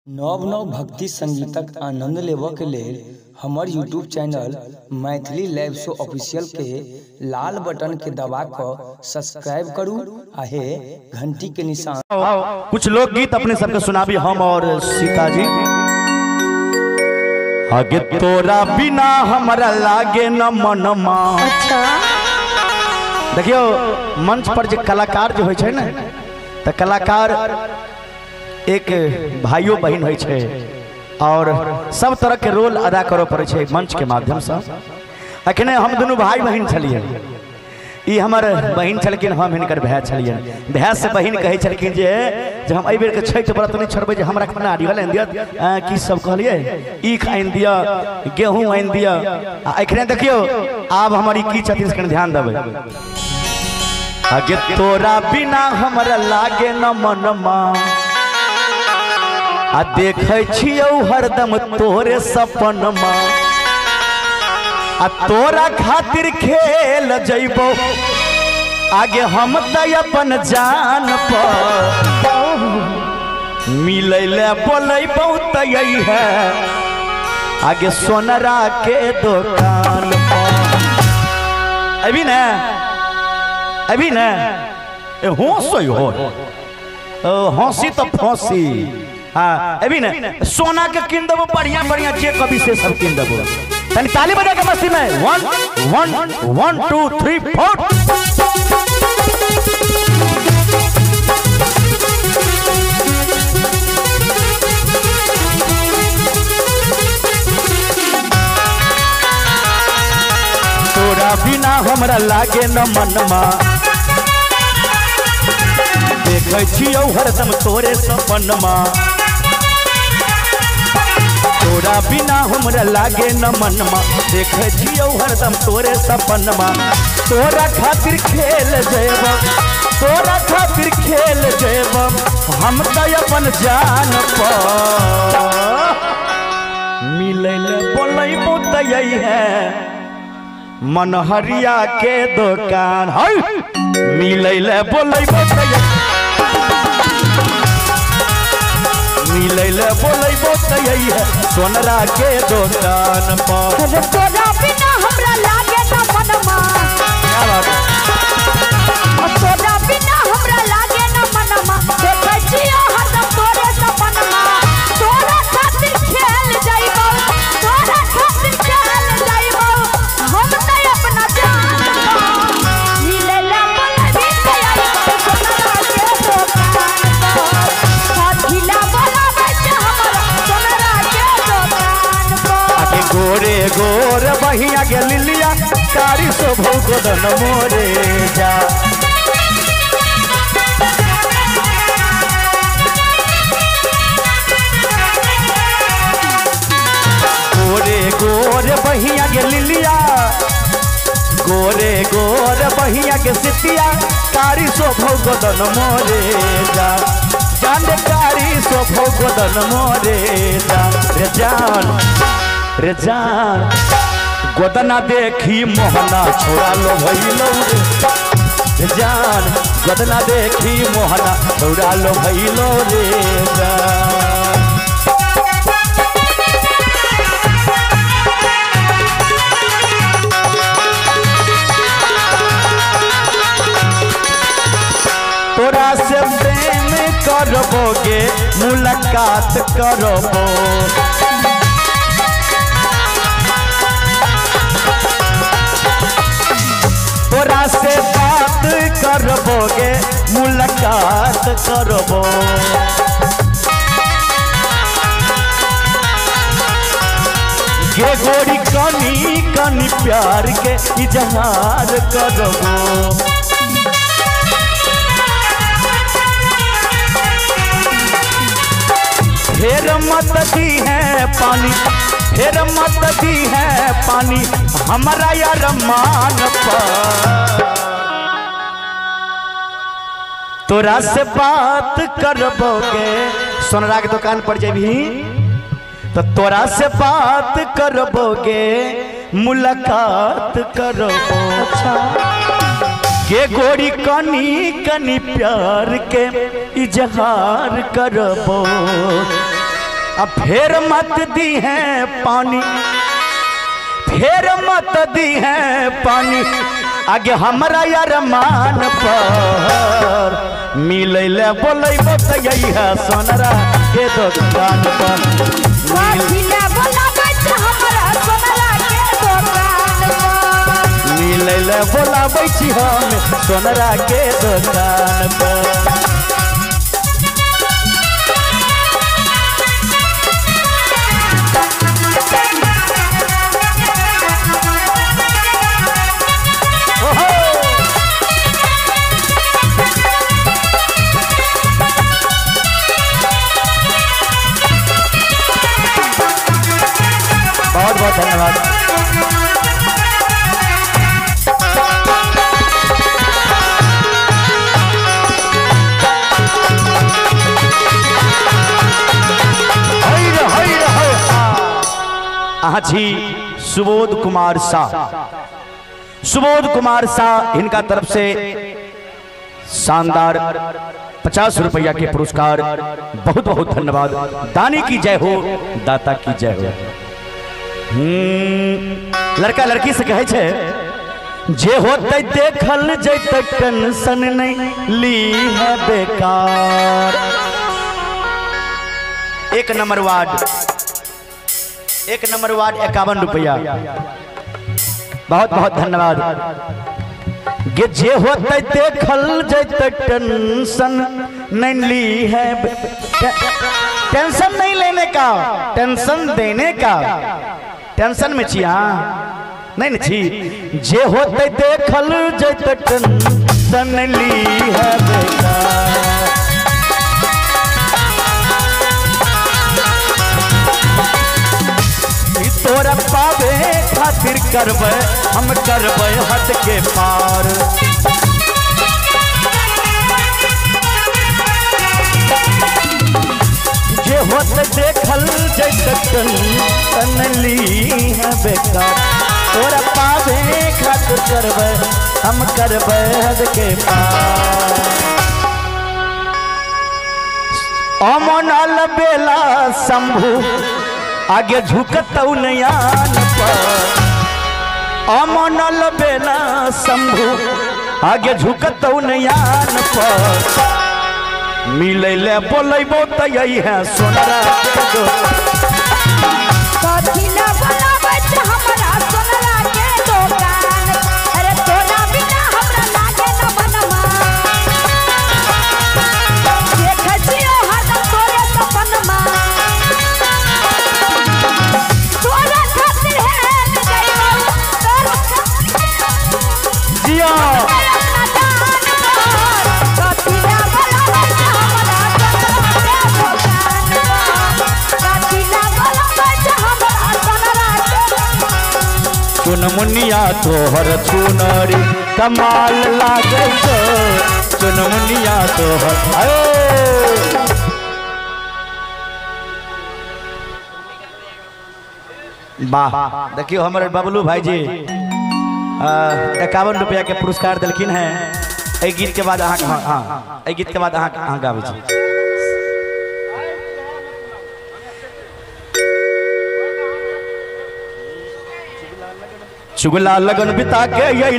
नव नव भक्ति संगीतक आनंद लेबऽ के लेल हमर यूट्यूब चैनल मैथिली लाइव शो ऑफिशियल के लाल बटन के दबा कर सब्सक्राइब करू आहे घंटी के निशान। कुछ लोकगीत अपने सबके सुनाबी हम और सीता जी। आगे तोरा बिना हमारा लागे न मनमा। अच्छा देखियो मंच पर जो कलाकार जो होय ना तो कलाकार एक भाइयों बहन होय छे और सब तरह के रोल अदा करो पड़े छे मंच के माध्यम से। अखने हम दोनों भाई बहन छलिए, ई हमर बहन छलकिन, हम हिनकर भाई छलिए। भाई से बहन कहे छलकिन जे हम एहि बेर के छठ व्रत नहीं छोड़बे जे हमरा खाना नारियल आनि दिया की सब कहलिए ई आनि दिया गेहूं आनि दिया। अखने देखियो आब हमारी की छथिन से ध्यान देबे। आगे तोरा बिना हमरा लागे न मनमा आ देखे छियौ हरदम तोरे सपनमा आ तोरा खातिर खेल जइबो आगे हम त अपन जान पर मिलै ले बोलैबो त यही है आगे सोनरा के दुकान पर। अभी ना होश हो हंसी तो फांसी। हाँ अभी ना सोना के किन देबो बढ़िया बढ़िया जे कभी से सब किन देबो। तनी ताली बजा के मस्ती में 1 1 1 2 3 4। तोरा बिना हमरा लागे न मनमा देखे छियौ हरदम तोरे सपनमा। तोरा बिना हमरा लागे न मनमा देखे छियौ हरदम तोरे सपनमा। तोरा खातिर खेल जेब तोरा खातिर खेल जेब हम त अपन जान पर मिलै ले बोलैबो त यही है मनहरिया के दुकान है मिलै ले बोलैबो त मिलै ले बोलैबो त यही है सोनरा के दुकान पर। तोरा बिना हमरा लागे न मनमा तोरा बिना हमरा लागे न मनमा देखे छियौ हरदम तोरे सपनमा। तोरा खातिर खेल जइबो तोरा खातिर खेल जइबो हम त अपना जान मिलै ले बोलबी त यही सोनरा के दुकान पर। हाथीला बोलाबै छ हमरा सोनरा के दुकान पर। आगे गोरे गोर बहिया के लिलिया कारी शोभो गोदन मोरे जा। गोरे गोर बहिया के लिलिया गोरे गोर बहिया के सितिया कारी शोभो गोदन मोरे जा। जान कारी शोभो गोदन मोरे जा। रे जान गोदना देखी मोहना छोड़ा लो भइलो रे जान गोदना देखी मोहना छोड़ा लो भइलो रे जान। तोरा से प्रेम करबोगे मुलाकात करबो तोरा से बात करबोगे मुलाकात करबो। गे गोरी कनी कनी प्यार के इजहार करबो। फेर मत दी है पानी फेर मत दी है पानी हमारा यार मान पर। तोरा से बात करबोगे सोनरा के दुकान पर जेबी तो तोरा से बात करबोगे मुलाकात करबो। अच्छा के गोरी कनी कनी प्यार के इजहार करबो अब फेर मत दी है पानी, फेर मत दी है पानी आगे हमरा यार मान पर मिले ले बोले बताइए है सोनरा के दुकान पर मिले बोलाबै छी हमरा सोनरा के दुकान पर मिले ले बोलाबै छी हम सोनरा के दुकान पर। बहुत बहुत धन्यवाद। अहाँ छी सुबोध कुमार शाह, सुबोध कुमार शाह इनका तरफ से शानदार 50 रुपया के पुरस्कार, बहुत बहुत धन्यवाद। दानी की जय हो, दाता की जय हो। लड़का लड़की से कहे छे जे होते देखल जैते टेंशन नहीं ली है बेकार। 1 नंबर वार्ड 51 रुपया, बहुत बहुत धन्यवाद। जे होते देखल जैते टेंशन नहीं ली है, टेंशन नहीं लेने का, टेंशन देने का। टेंशन में छी नहीं छी, जे होते देखल जैते टेंशन ली है बेकार। तोरा पावे खातिर करबै हम करबै हद के पार। जे होते देखल जैते टेंशन ली है बेकार। तोरा पावे खातिर करबै हम करबै हद के पार। अमनल बेला शंभु आगे झुकतौ नयान पर, अमनल बेला शंभु आगे झुकतौ नयान पर मिले ले बोलेबो त यही है सोनरा के कथी ना बोलाबै छी हमरा सोनरा के दुकान। अरे तोरा बिना हमरा लागे न मनमा, देखै छियो हरदम तोरे सपनमा। तोरा खातिर है जइबो तोरा जिया कथी ना बोलाबै छी हमरा सोनरा के दुकान। कथी ना बोलाबै छी हमरा सोनरा के। चुनमुनिया तोहर चुनरी कमाल लागे छो, चुनमुनिया तोहर वाह। देखियो हमारे बबलू भाई जी 51 रुपया के पुरस्कार दिलखिन है। एहि गीत के बाद एहि गीत के बाद अहाँ गाबै छी। चुगला लगन बिता के यही